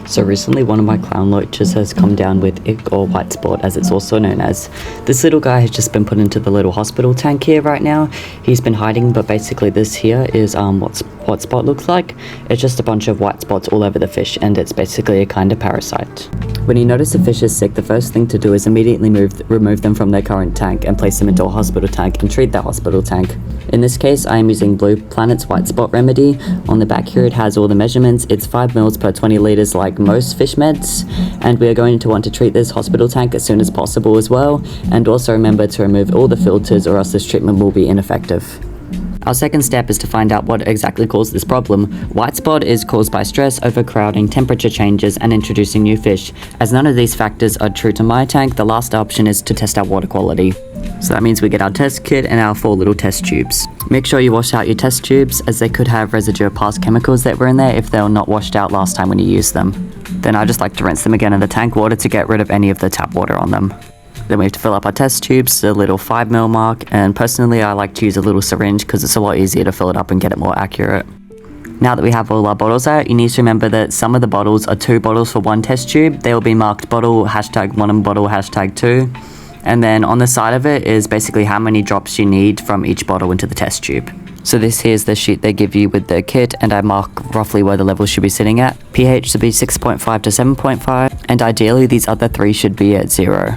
So recently one of my clown loaches has come down with ick, or white spot as it's also known as. This little guy has just been put into the little hospital tank here right now. He's been hiding, but basically this here is what spot looks like. It's just a bunch of white spots all over the fish, and it's basically a kind of parasite. When you notice a fish is sick, the first thing to do is immediately remove them from their current tank and place them into a hospital tank and treat that hospital tank. In this case, I am using Blue Planet's white spot remedy. On the back here it has all the measurements. It's 5 mils per 20 liters like most fish meds, and we are going to want to treat this hospital tank as soon as possible as well, and also remember to remove all the filters or else this treatment will be ineffective. Our second step is to find out what exactly caused this problem. White spot is caused by stress, overcrowding, temperature changes, and introducing new fish. As none of these factors are true to my tank, the last option is to test our water quality. So that means we get our test kit and our 4 little test tubes. Make sure you wash out your test tubes, as they could have residue of past chemicals that were in there if they were not washed out last time when you used them. Then I just like to rinse them again in the tank water to get rid of any of the tap water on them. Then we have to fill up our test tubes, the little 5 mil mark, and personally I like to use a little syringe because it's a lot easier to fill it up and get it more accurate. Now that we have all our bottles out, you need to remember that some of the bottles are 2 bottles for 1 test tube. They will be marked bottle, #1 and bottle, #2. And then on the side of it is basically how many drops you need from each bottle into the test tube. So this here is the sheet they give you with the kit, and I mark roughly where the levels should be sitting at. pH should be 6.5 to 7.5, and ideally these other 3 should be at 0.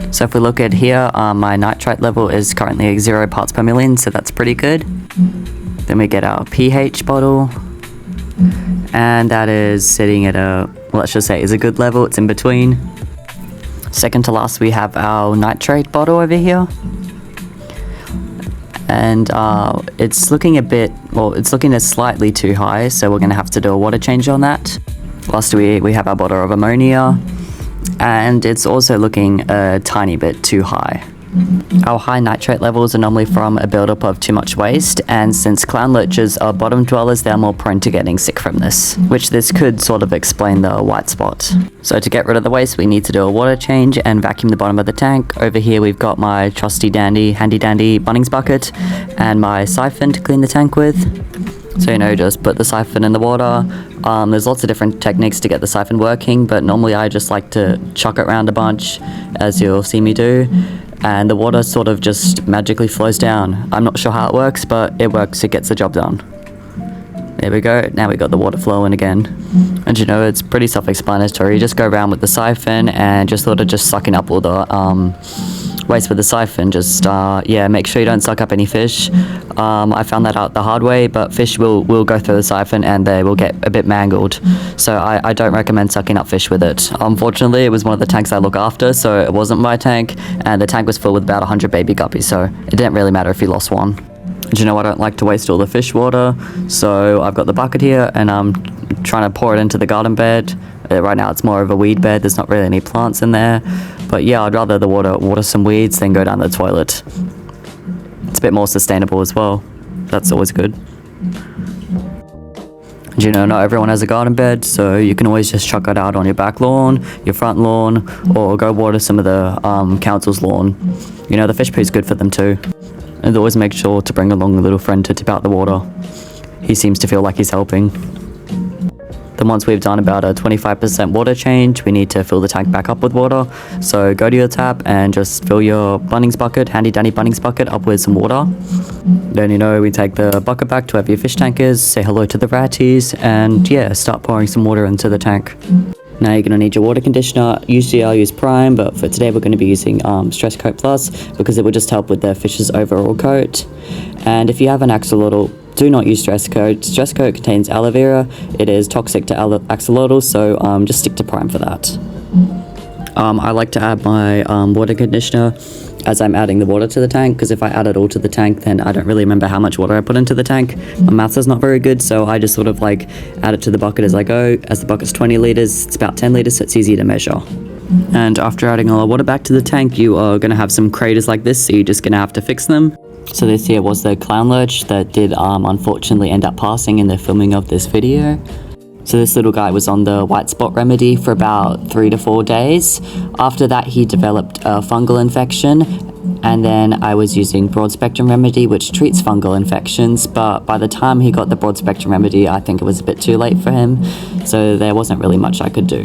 So if we look at here, my nitrite level is currently at 0 parts per million, so that's pretty good. Then we get our pH bottle, and that is sitting at a, well, let's just say is a good level, it's in between. Second to last we have our nitrate bottle over here. And it's looking a bit, well, it's looking as slightly too high, so we're going to have to do a water change on that. Last we have our bottle of ammonia, and it's also looking a tiny bit too high. Our high nitrate levels are normally from a buildup of too much waste, and since clown loaches are bottom dwellers, they're more prone to getting sick from this, which this could sort of explain the white spot. So to get rid of the waste, we need to do a water change and vacuum the bottom of the tank. Over here we've got my trusty handy dandy Bunnings bucket and my siphon to clean the tank with. So just put the siphon in the water. There's lots of different techniques to get the siphon working, but normally I just like to chuck it around a bunch, as you'll see me do, and the water sort of just magically flows down. I'm not sure how it works, but it works, it gets the job done. There we go, now we got the water flowing again. And it's pretty self-explanatory. You just go around with the siphon and just sort of just sucking up all the waste with the siphon. Just make sure you don't suck up any fish. I found that out the hard way, but fish will go through the siphon and they will get a bit mangled, so I don't recommend sucking up fish with it. Unfortunately, it was one of the tanks I look after, so it wasn't my tank, and the tank was full with about 100 baby guppies, so it didn't really matter if you lost one. And I don't like to waste all the fish water, so I've got the bucket here and I'm trying to pour it into the garden bed. Right now it's more of a weed bed, there's not really any plants in there, but yeah, I'd rather the water some weeds than go down the toilet. It's a bit more sustainable as well. That's always good. And not everyone has a garden bed, so you can always just chuck it out on your back lawn, your front lawn, or go water some of the council's lawn. The fish poo is good for them too. And always make sure to bring along a little friend to tip out the water. He seems to feel like he's helping. Then once we've done about a 25% water change, we need to fill the tank back up with water. So go to your tap and just fill your Bunnings bucket, handy dandy Bunnings bucket, up with some water. Then we take the bucket back to wherever your fish tank is, say hello to the ratties, and start pouring some water into the tank. Now you're going to need your water conditioner. Usually I'll use Prime, but for today we're going to be using Stress Coat Plus, because it will just help with the fish's overall coat. And if you have an axolotl, do not use Stress Coat. Stress Coat contains aloe vera. It is toxic to axolotls, so just stick to Prime for that. I like to add my water conditioner as I'm adding the water to the tank, because if I add it all to the tank, then I don't really remember how much water I put into the tank. My maths is not very good, so I just sort of add it to the bucket as I go. As the bucket's 20 liters, it's about 10 liters, so it's easy to measure. And after adding all the water back to the tank, you are going to have some craters like this, so you're just going to have to fix them. So this here was the clown lurch that did unfortunately end up passing in the filming of this video. So this little guy was on the white spot remedy for about 3 to 4 days. After that, he developed a fungal infection, and then I was using broad spectrum remedy, which treats fungal infections, but by the time he got the broad spectrum remedy, I think it was a bit too late for him, so there wasn't really much I could do.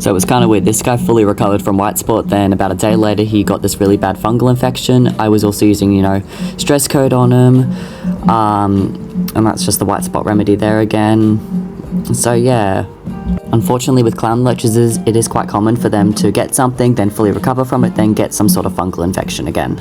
So it was kind of weird. This guy fully recovered from white spot, then about a day later he got this really bad fungal infection. I was also using, stress coat on him, and that's just the white spot remedy there again. So yeah, unfortunately with clown loaches, it is quite common for them to get something, then fully recover from it, then get some sort of fungal infection again.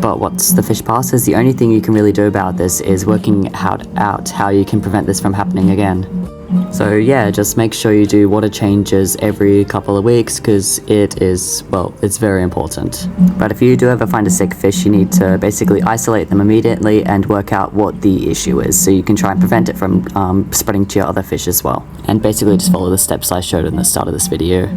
But what's the fish past is the only thing you can really do about this is working out how you can prevent this from happening again. So yeah, just make sure you do water changes every couple of weeks, because it's very important. But if you do ever find a sick fish, you need to basically isolate them immediately and work out what the issue is, so you can try and prevent it from spreading to your other fish as well. And basically just follow the steps I showed in the start of this video.